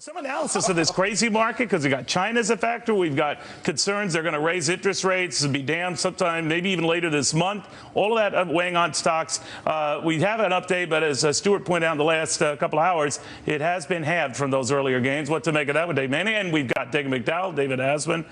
Some analysis of this crazy market, because we've got China as a factor. We've got concerns they're going to raise interest rates and be damned sometime, maybe even later this month. All of that weighing on stocks. We have an update, but as Stuart pointed out in the last couple of hours, it has been halved from those earlier gains. What to make of that with Dave Maney? And we've got David McDowell, David Asman.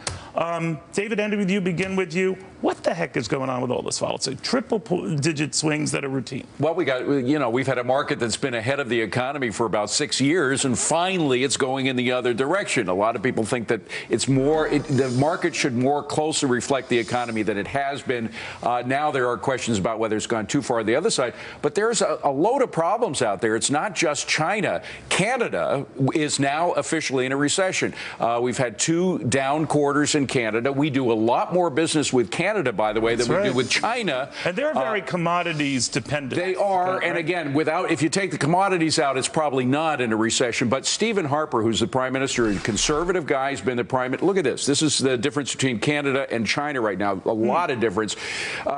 David, ending with you, begin with you. What the heck is going on with all this volatility? Triple-digit swings that are routine. Well, we've had a market that's been ahead of the economy for about 6 years, and finally it's going in the other direction. A lot of people think that the market should more closely reflect the economy than it has been. Now there are questions about whether it's gone too far on the other side. But there's a load of problems out there. It's not just China. Canada is now officially in a recession. We've had 2 down quarters in Canada. We do a lot more business with Canada, by the way, than we do with China. And they're very commodities dependent. They are. And again, if you take the commodities out, it's probably not in a recession. But Stephen Harper, who's the prime minister, a conservative guy, has been the prime minister. Look at this. This is the difference between Canada and China right now. A lot of difference.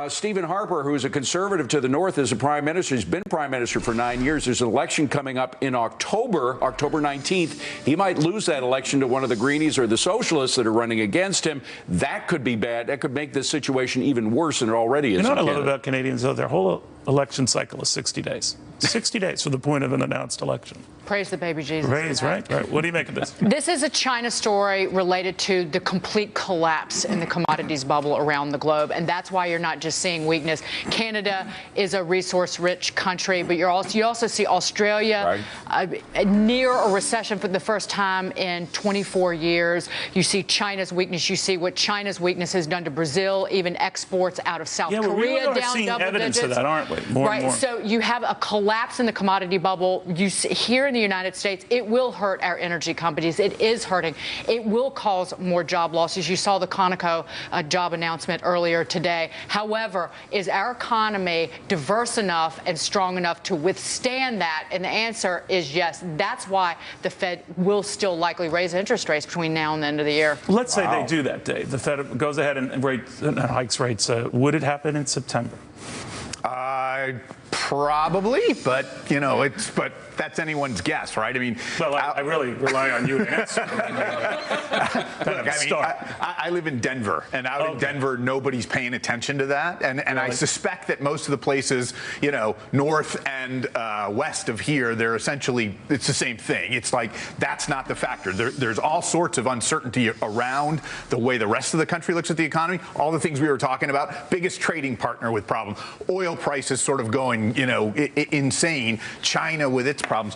Stephen Harper, who is a conservative to the north, is a prime minister. He's been prime minister for 9 years. There's an election coming up in October 19th. He might lose that election to one of the Greenies or the socialists that are running against him. That could be bad. That could make this situation even worse than it already is. You know what I love about Canadians, though? Their whole election cycle is 60 days. 60 days from the point of an announced election. Praise the baby Jesus. Praise, right? What do you make of this? This is a China story related to the complete collapse in the commodities bubble around the globe, and that's why you're not just seeing weakness. Canada is a resource-rich country, but you also see Australia near a recession for the first time in 24 years. You see China's weakness. You see what China's weakness has done to Brazil, even exports out of South Korea we are down seeing double evidence digits. of that, aren't we? More and more. So you have a collapse in the commodity bubble. You see, here in the United States, it will hurt our energy companies. It is hurting. It will cause more job losses. You saw the Conoco job announcement earlier today. However, is our economy diverse enough and strong enough to withstand that? And the answer is yes. That's why the Fed will still likely raise interest rates between now and the end of the year. Let's say they do that, Dave. The Fed goes ahead and hikes rates. Would it happen in September? Probably, but but that's anyone's guess, right? I mean, well, I really rely on you to answer. I live in Denver, and out in Denver, nobody's paying attention to that, and I suspect that most of the places, north and west of here, it's the same thing. It's like that's not the factor. There's all sorts of uncertainty around the way the rest of the country looks at the economy. All the things we were talking about. Biggest trading partner with problems. Oil prices sort of going, insane. China with its problems.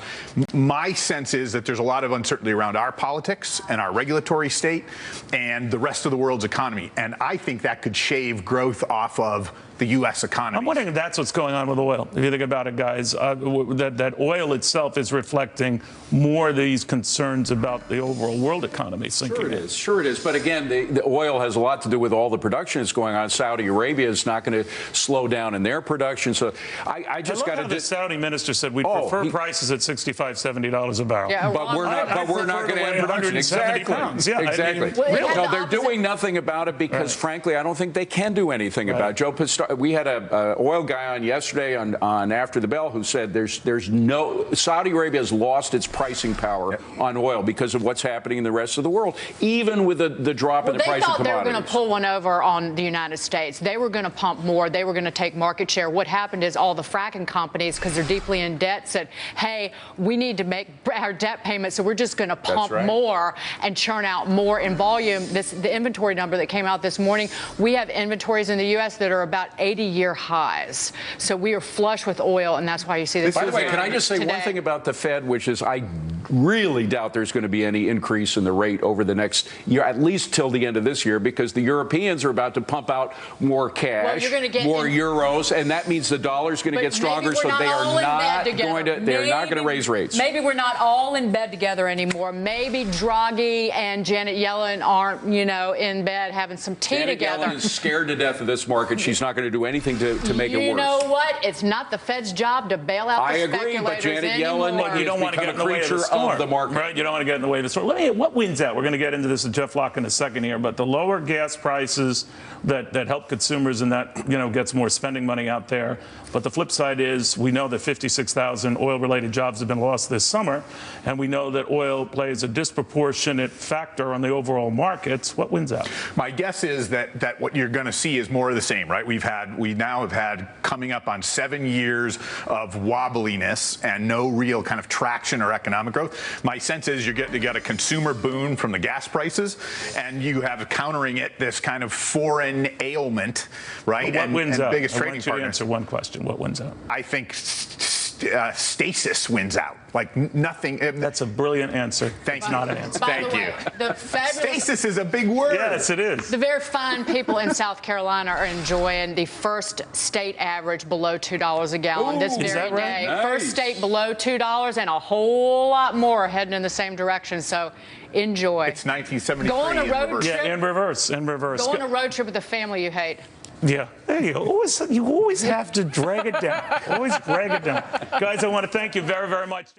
My sense is that there's a lot of uncertainty around our politics and our regulatory state and the rest of the world's economy. And I think that could shave growth off of the U.S. economy. I'm wondering if that's what's going on with oil. If you think about it, guys, that oil itself is reflecting more of these concerns about the overall world economy. Sure it is. But again, the oil has a lot to do with all the production that's going on. Saudi Arabia is not going to slow down in their production. So I just got to. The Saudi minister said we'd prefer prices at $65, $70 a barrel. Yeah, but we're not going to end production. Pounds. Yeah, exactly. No, they're doing nothing about it because, frankly, I don't think they can do anything about it. Joe Pistar, we had an oil guy on yesterday on After the Bell who said there's no Saudi Arabia has lost its pricing power on oil because of what's happening in the rest of the world, even with the drop in the price of commodities. They thought they were going to pull one over on the United States. They were going to pump more. They were going to take market share. What happened is all the fracking companies, because they're deeply in debt, said, hey, we need to make our debt payments, so we're just going to pump more and churn out more in volume. The inventory number that came out this morning, we have inventories in the U.S. that are about 80-year highs. So we are flush with oil, and that's why you see this. By the way, can I just say one thing about the Fed, which is I really doubt there's going to be any increase in the rate over the next year, at least till the end of this year, because the Europeans are about to pump out more cash, more euros, and that means the dollar's going to get stronger. So they are not going to raise rates. Maybe we're not all in bed together anymore. Maybe Draghi and Janet Yellen aren't, in bed having some tea together. Janet Yellen is scared to death of this market. She's not going to going to do anything to make it worse. You know what? It's not the Fed's job to bail out the I agree, speculators but Janet anymore. Yellen You don't want to get in the way of the storm, market. right? You don't want to get in the way of the storm. What wins out? We're going to get into this with Jeff Locke in a second here, but the lower gas prices that help consumers and that gets more spending money out there. But the flip side is we know that 56,000 oil-related jobs have been lost this summer, and we know that oil plays a disproportionate factor on the overall markets. What wins out? My guess is that what you're going to see is more of the same, right? We now have had coming up on 7 years of wobbliness and no real kind of traction or economic growth. My sense is you got a consumer boon from the gas prices, and you have countering it this kind of foreign ailment, right? What wins out? Biggest I trading want you to partner. answer one question. What wins out? I think stasis wins out. Like nothing. That's a brilliant answer. Thank it's you. not an answer. By the Thank way, you. the fabulous, Stasis is a big word. Yes, it is. the very fine people in South Carolina are enjoying the first state average below $2 a gallon this is very that right? day. Nice. First state below $2, and a whole lot more heading in the same direction. So enjoy. It's 1973. Go on a in road reverse. trip. Yeah, in reverse. In reverse. Go on a road trip with a family you hate. Yeah, there you go. You always have to drag it down. Always drag it down. Guys, I want to thank you very, very much.